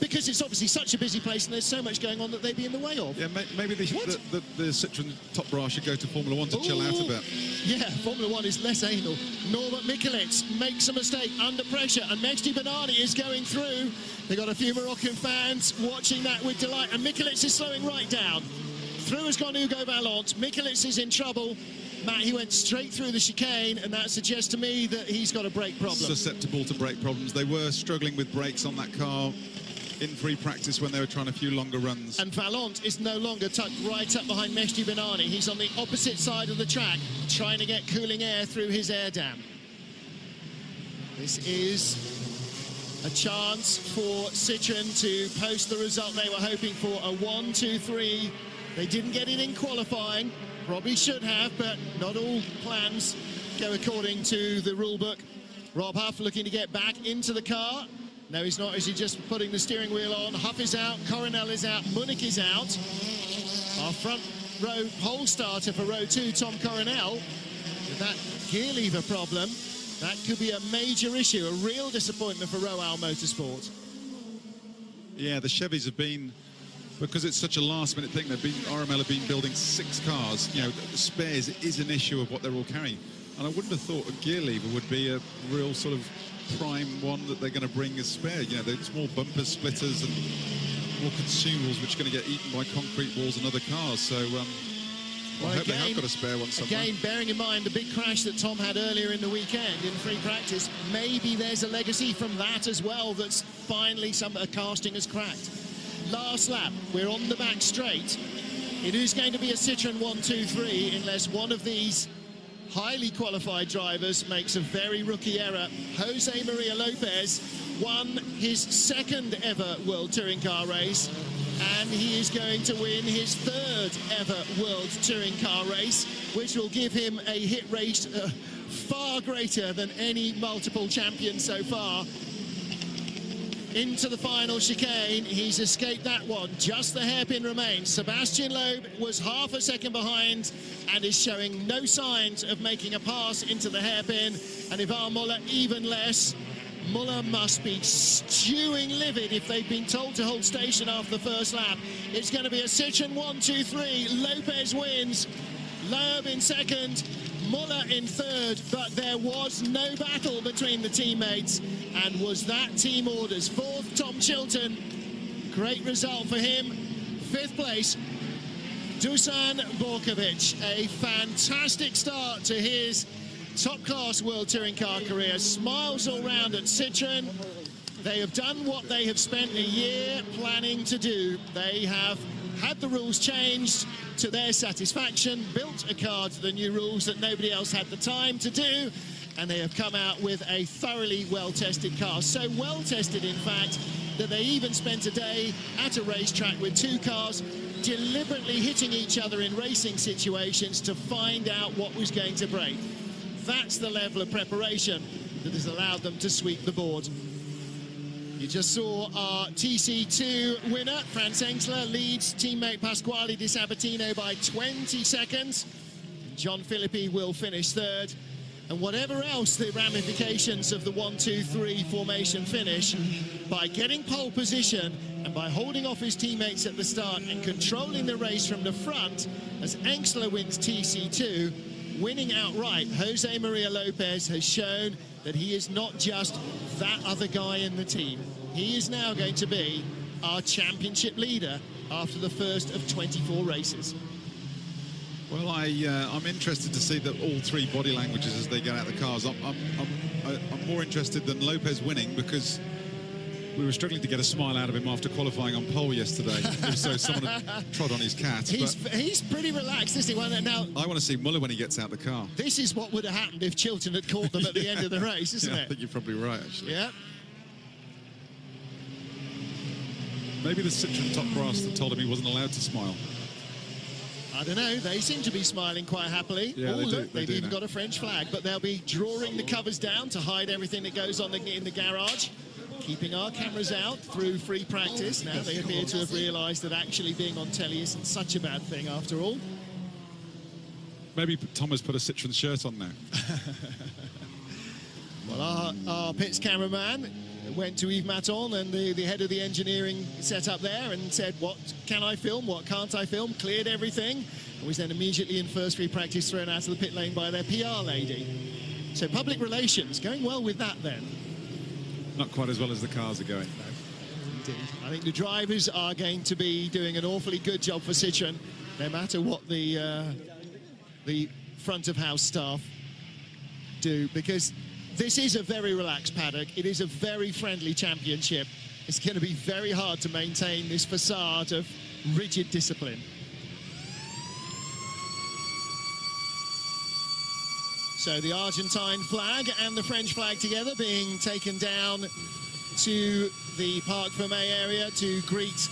Speaker 2: Because it's obviously such a busy place and there's so much going on that they'd be in the way of.
Speaker 6: Yeah, maybe the Citroën top brass should go to Formula 1 to chill out a bit.
Speaker 2: Yeah, Formula 1 is less anal. Norbert Mikelitz makes a mistake under pressure, and Mehdi Benani is going through. They've got a few Moroccan fans watching that with delight, and Mikelitz is slowing right down. Through has gone Hugo Vallant. Mikelitz is in trouble. Matt, he went straight through the chicane, and that suggests to me that he's got a brake problem.
Speaker 6: Susceptible to brake problems. They were struggling with brakes on that car in free practice when they were trying a few longer runs.
Speaker 2: And Vallant is no longer tucked right up behind Mehdi Benani. He's on the opposite side of the track, trying to get cooling air through his air dam. This is a chance for Citroën to post the result they were hoping for, a 1-2-3. They didn't get it in qualifying, probably should have, but not all plans go according to the rule book. Rob Huff looking to get back into the car. No, he's not, is he just putting the steering wheel on? Huff is out, Coronel is out, Munich is out. Our front row pole starter for row 2, Tom Coronel, with that gear lever problem, that could be a major issue, a real disappointment for Royal Motorsport.
Speaker 6: Yeah, the Chevys have been, because it's such a last-minute thing, RML have been building 6 cars. You know, spares is an issue of what they're all carrying. And I wouldn't have thought a gear lever would be a real sort of prime one that they're going to bring as spare. You know, there's more bumpers, splitters, and more consumables which are going to get eaten by concrete walls and other cars. So Well, I hope they have got a spare one somewhere.
Speaker 2: Again, bearing in mind the big crash that Tom had earlier in the weekend in free practice, maybe there's a legacy from that as well, that's finally a casting has cracked. Last lap, we're on the back straight. It is going to be a Citroën 1-2-3 unless one of these highly qualified drivers makes a very rookie error. Jose Maria Lopez won his second ever World Touring Car race, and he is going to win his third ever World Touring Car race, which will give him a hit rate far greater than any multiple champion so far. Into the final chicane, he's escaped that one. Just the hairpin remains. Sebastian Loeb was half a second behind and is showing no signs of making a pass into the hairpin. And Ivan Muller even less. Muller must be stewing livid if they've been told to hold station after the first lap. It's going to be a Citroën 1-2-3. Lopez wins. Loeb in second. Muller in third, but there was no battle between the teammates, and was that team orders. Fourth, Tom Chilton, great result for him. Fifth place, Dusan Borkovic, a fantastic start to his top-class World Touring Car career. Smiles all round at Citroën. They have done what they have spent a year planning to do. They have had the rules changed to their satisfaction, built a car to the new rules that nobody else had the time to do, and they have come out with a thoroughly well-tested car. So well-tested, in fact, that they even spent a day at a racetrack with two cars deliberately hitting each other in racing situations to find out what was going to break. That's the level of preparation that has allowed them to sweep the board. You just saw our TC2 winner, Franz Hensler, leads teammate Pasquale Di Sabatino by 20 seconds. John Philippi will finish third. And whatever else the ramifications of the 1-2-3 formation finish, by getting pole position and by holding off his teammates at the start and controlling the race from the front, as Hensler wins TC2, winning outright, Jose Maria Lopez has shown that he is not just that other guy in the team. He is now going to be our championship leader after the first of 24 races.
Speaker 6: Well, I'm interested to see that all three body languages as they get out of the cars. I'm more interested than Lopez winning, because we were struggling to get a smile out of him after qualifying on pole yesterday. So someone had trod on his cat.
Speaker 2: He's pretty relaxed, isn't he? Now,
Speaker 6: I want to see Muller when he gets out the car.
Speaker 2: This is what would have happened if Chilton had caught them at the end of the race, isn't it?
Speaker 6: I think you're probably right, actually.
Speaker 2: Yeah.
Speaker 6: Maybe the Citroën top brass that told him he wasn't allowed to smile.
Speaker 2: I don't know, they seem to be smiling quite happily.
Speaker 6: Yeah, they do.
Speaker 2: They've even got a French flag, but they'll be drawing the covers down to hide everything that goes on in the garage, keeping our cameras out through free practice. Now they appear to have realised that actually being on telly isn't such a bad thing after all.
Speaker 6: Maybe Thomas put a Citroën shirt on now.
Speaker 2: Well, our pits cameraman went to Yves Maton and the head of the engineering setup there and said, what can I film, what can't I film, cleared everything, and was then immediately in first free practice thrown out of the pit lane by their PR lady. So public relations, going well with that then.
Speaker 6: Not quite as well as the cars are going.
Speaker 2: No, indeed. I think the drivers are going to be doing an awfully good job for Citroën, no matter what the front of house staff do, because this is a very relaxed paddock. It is a very friendly championship. It's going to be very hard to maintain this facade of rigid discipline. So the Argentine flag and the French flag together being taken down to the Parc Fermé area to greet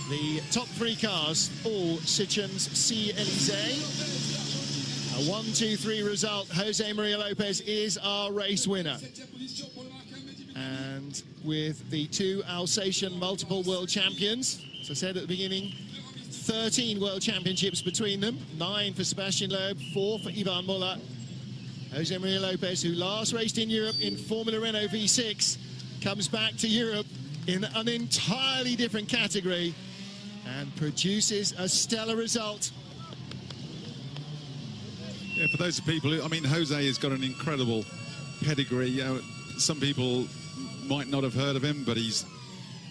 Speaker 2: the top three cars, all Citroëns C-Élysée. A 1-2-3 result. Jose Maria Lopez is our race winner. And with the two Alsatian multiple world champions, as I said at the beginning, 13 world championships between them, 9 for Sebastian Loeb, 4 for Ivan Muller. Jose Maria Lopez, who last raced in Europe in Formula Renault V6, comes back to Europe in an entirely different category and produces a stellar result.
Speaker 6: Yeah, for those people, I mean, Jose has got an incredible pedigree. Some people might not have heard of him, but he's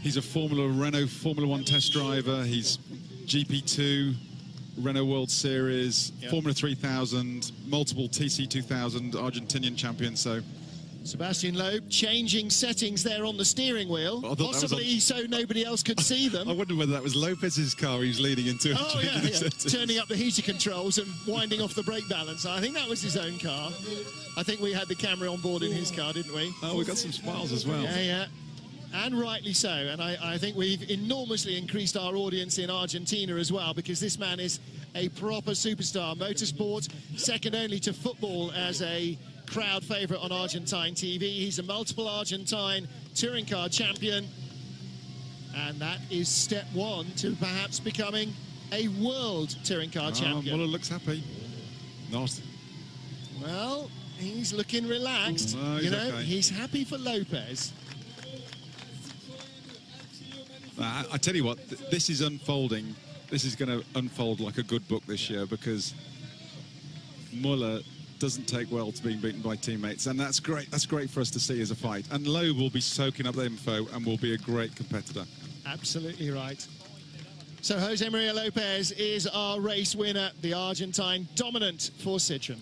Speaker 6: a Renault Formula 1 test driver. He's GP2, Renault World Series, Formula 3000, multiple TC 2000 Argentinian champion. So
Speaker 2: Sebastian Loeb changing settings there on the steering wheel, possibly so nobody else could see them.
Speaker 6: I wondered whether that was Lopez's car he was leading into.
Speaker 2: Oh, yeah. Turning up the heater controls and winding off the brake balance. I think that was his own car. I think we had the camera on board in his car, didn't we?
Speaker 6: Oh, we got some smiles as well.
Speaker 2: Yeah. And rightly so. And I think we've enormously increased our audience in Argentina as well, because this man is a proper superstar. Motorsport, second only to football as a crowd favourite on Argentine TV. He's a multiple Argentine touring car champion. And that is step one to perhaps becoming a world touring car champion.
Speaker 6: Muller looks happy. Not.
Speaker 2: Well, he's looking relaxed.
Speaker 6: Okay.
Speaker 2: He's happy for Lopez.
Speaker 6: I tell you what, this is unfolding. This is going to unfold like a good book this year, because Muller doesn't take well to being beaten by teammates, and that's great. That's great for us to see as a fight. And Loeb will be soaking up the info and will be a great competitor.
Speaker 2: Absolutely right. So Jose Maria Lopez is our race winner, the Argentine dominant for Citroën.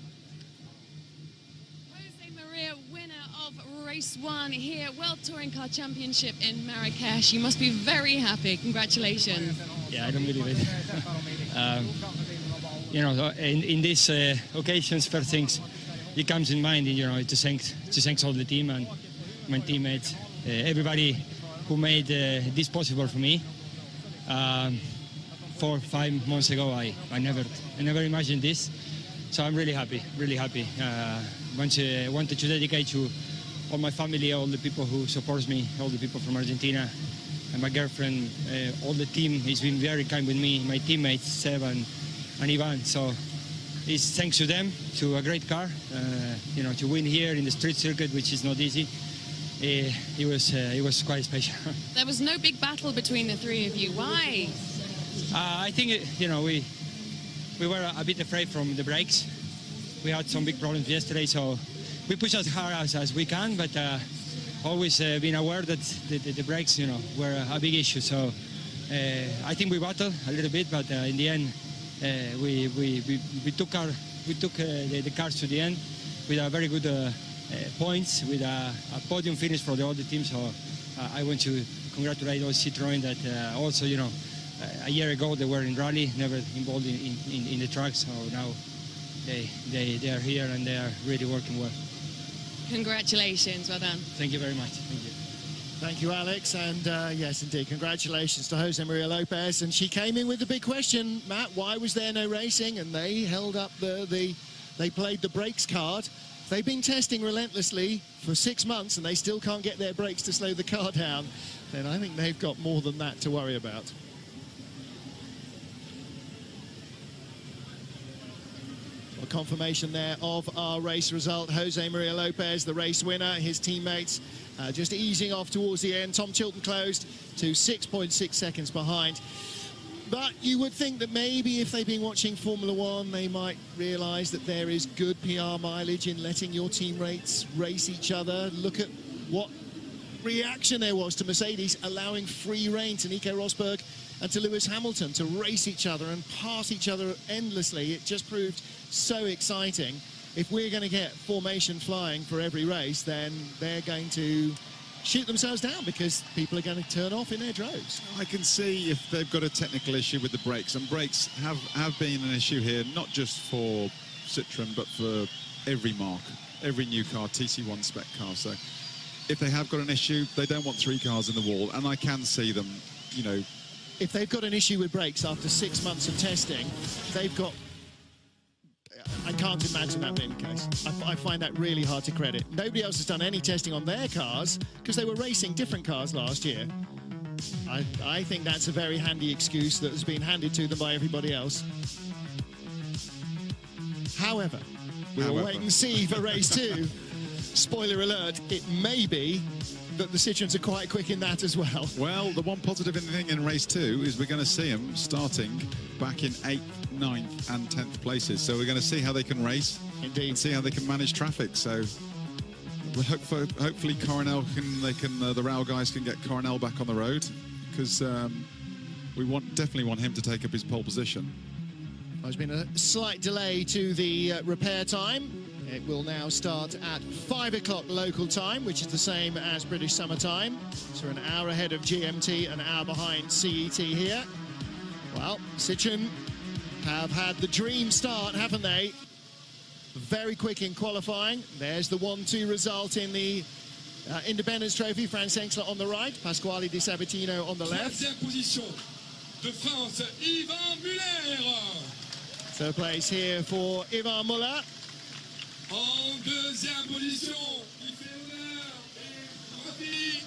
Speaker 8: Jose Maria, winner of race one here, World Touring Car Championship in Marrakesh. You must be very happy. Congratulations.
Speaker 9: Yeah, I don't believe it. You know, in these occasions, first things it comes in mind, you know, to thank all the team and my teammates, everybody who made this possible for me. 4 or 5 months ago, I never imagined this, so I'm really happy. Wanted to dedicate to all my family, all the people who support me, all the people from Argentina, and my girlfriend, all the team has been very kind with me, my teammates, Seb and Ivan. So it's thanks to them, to a great car, you know, to win here in the street circuit, which is not easy. It was quite special.
Speaker 8: There was no big battle between the three of you. Why?
Speaker 9: I think, you know, we were a bit afraid from the brakes. We had some big problems yesterday, so we pushed as hard as we can, but always being aware that the brakes, you know, were a big issue. So I think we battled a little bit, but in the end, we took the cars to the end with a very good points, with a podium finish for the other team. So I want to congratulate all Citroën that also, you know, a year ago they were in rally, never involved in the track. So now they are here and they are really working well.
Speaker 8: Congratulations, well done.
Speaker 9: Thank you very much. Thank you.
Speaker 2: Thank you, Alex, and yes, indeed, congratulations to Jose Maria Lopez. And she came in with the big question, Matt, why was there no racing? And they held up they played the brakes card. They've been testing relentlessly for 6 months and they still can't get their brakes to slow the car down. Then I think they've got more than that to worry about. A confirmation there of our race result. Jose Maria Lopez, the race winner, his teammates just easing off towards the end. Tom Chilton closed to 6.6 seconds behind. But you would think that maybe if they've been watching Formula One, they might realise that there is good PR mileage in letting your teammates race each other. Look at what reaction there was to Mercedes allowing free rein to Nico Rosberg and to Lewis Hamilton to race each other and pass each other endlessly. It just proved so exciting. If we're going to get formation flying for every race, then they're going to shoot themselves down because people are going to turn off in their droves.
Speaker 6: I can see if they've got a technical issue with the brakes, and brakes have been an issue here, not just for Citroën, but for every marque, every new car, TC1 spec car. So if they have got an issue, they don't want 3 cars in the wall, and I can see them, you know.
Speaker 2: If they've got an issue with brakes after 6 months of testing, they've got... I can't imagine that being the case. I find that really hard to credit. Nobody else has done any testing on their cars because they were racing different cars last year. I think that's a very handy excuse that has been handed to them by everybody else. However, we'll wait and see for race 2. Spoiler alert, it may be that the Citroëns are quite quick in that as well.
Speaker 6: Well, the one positive thing in race 2 is we're going to see them starting back in 8th, 9th and 10th places. So we're going to see how they can race.
Speaker 2: Indeed.
Speaker 6: And see how they can manage traffic. So we'll hopefully Coronel the Rail guys can get Coronel back on the road, because we definitely want him to take up his pole position.
Speaker 2: There's been a slight delay to the repair time. It will now start at 5 o'clock local time, which is the same as British summer time. So we're an hour ahead of GMT, an hour behind CET here. Well, Citroën have had the dream start, haven't they? Very quick in qualifying. There's the 1-2 result in the Independence Trophy. Franz Hensler on the right, Pasquale Di Sabatino on the left. Third place here for Ivan Muller.
Speaker 10: En deuxième position, il fait honneur et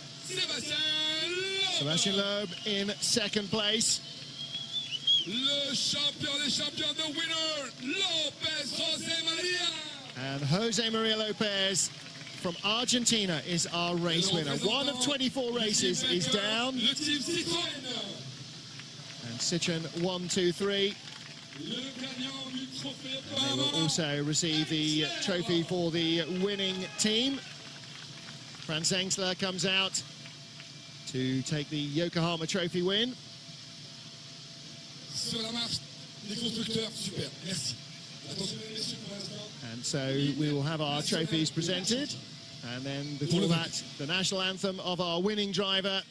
Speaker 2: Sébastien Loeb in second place.
Speaker 10: Le champion des champions, the winner, Lopez José María.
Speaker 2: And Jose Maria Lopez from Argentina is our race winner. One of 24 races is down.
Speaker 10: Le team Citroën.
Speaker 2: And Citroën 1, 2, 3. And they will also receive the trophy for the winning team. Franz Hensler comes out to take the Yokohama Trophy win. And so we will have our trophies presented. And then before that, the national anthem of our winning driver.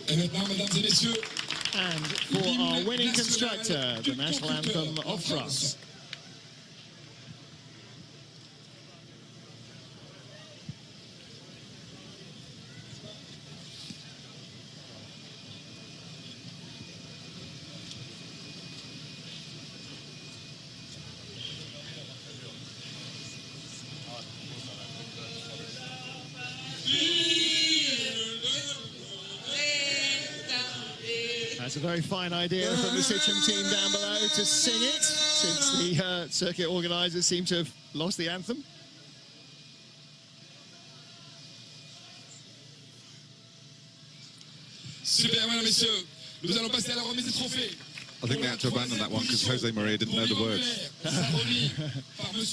Speaker 10: Et maintenant, mesdames et messieurs,
Speaker 2: and for our winning constructor, the national anthem of France. That's a very fine idea from the Citroën team down below to sing it, since the circuit organisers seem to have lost the anthem.
Speaker 10: Super, mesdames et messieurs, nous allons passer à la remise des trophées.
Speaker 6: I think they had to abandon that one because Jose Maria didn't know the words.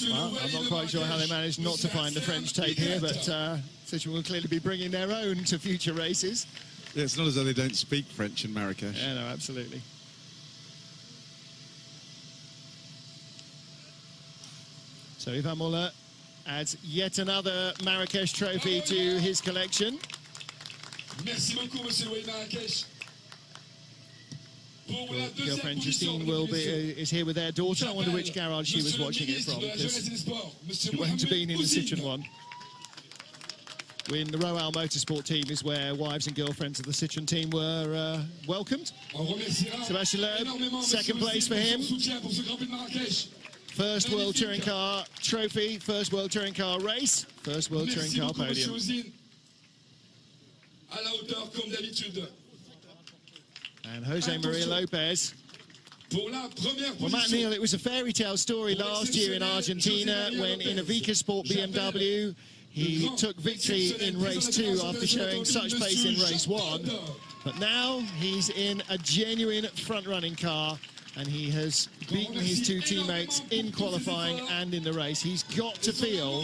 Speaker 2: Well, I'm not quite sure how they managed not to find the French tape here, but Citroën will clearly be bringing their own to future races.
Speaker 6: Yeah, it's not as though they don't speak French in Marrakesh.
Speaker 2: Yeah, no, absolutely. So Ivan Muller adds yet another Marrakesh trophy to his collection.
Speaker 10: Merci beaucoup, monsieur Louis Marrakech.
Speaker 2: Girlfriend Justine is here with their daughter. I wonder which garage she was watching it from, because she won't have been in the Citroën one. In the Royal Motorsport team is where wives and girlfriends of the Citroën team were welcomed. Sébastien Loeb, second place for him. First World Touring Car trophy, first World Touring Car race, first World Touring Car podium. And Jose Maria Lopez. Well, Matt Neal, it was a fairy tale story last year in Argentina when in a Vika Sport BMW he took victory in race 2 after showing such pace in race 1. But now he's in a genuine front-running car, and he has beaten his 2 teammates in qualifying and in the race. He's got to feel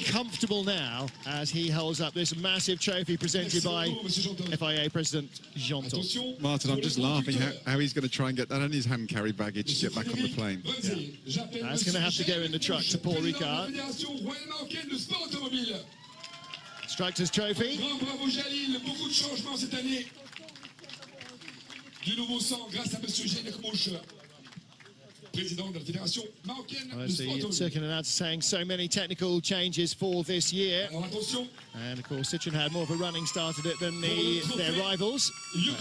Speaker 2: comfortable now as he holds up this massive trophy presented by FIA President Jean-Paul.
Speaker 6: Martin, I'm just laughing how he's going to try and get that on his hand carry baggage to get back on the plane.
Speaker 2: Yeah. That's going to have to go in the truck to Paul Ricard. Constructors' trophy.
Speaker 10: Du nouveau sang grâce à monsieur Générique Mouche, président de la Fédération marocaine de sport automobile.
Speaker 2: The circuit announcer saying so many technical changes for this year. And of course, Citroën had more of a running start at it than their rivals.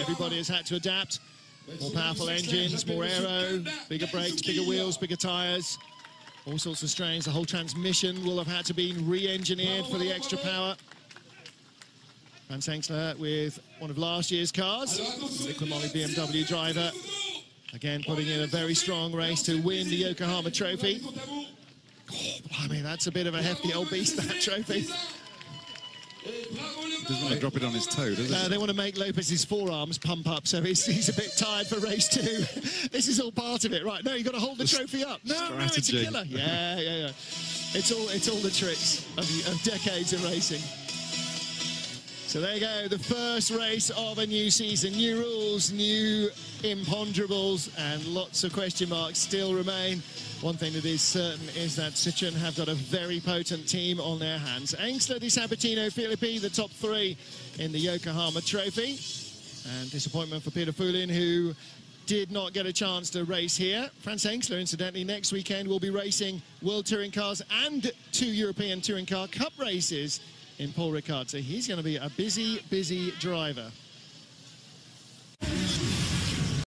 Speaker 2: Everybody has had to adapt. More powerful engines, more aero, bigger brakes, bigger wheels, bigger tyres. All sorts of strains. The whole transmission will have had to be re-engineered for the extra power. Franz Hengstler with one of last year's cars, Liquimolly BMW driver. Again, putting in a very strong race to win the Yokohama Trophy. Oh, I mean, that's a bit of a hefty old beast, that trophy.
Speaker 6: Doesn't want to drop it on his toe, does it?
Speaker 2: They want to make Lopez's forearms pump up, so he's a bit tired for race 2. This is all part of it, right? No, you've got to hold the trophy up. No, it's a killer. Yeah. It's all the tricks of decades of racing. So there you go, the first race of a new season. New rules, new imponderables, and lots of question marks still remain. One thing that is certain is that Citroën have got a very potent team on their hands. Hengstler, Di Sabatino, Filippi, the top 3 in the Yokohama Trophy. And disappointment for Peter Foulin, who did not get a chance to race here. Franz Hengstler, incidentally, next weekend will be racing World Touring Cars and 2 European Touring Car Cup races in Paul Ricard. So he's going to be a busy, busy driver.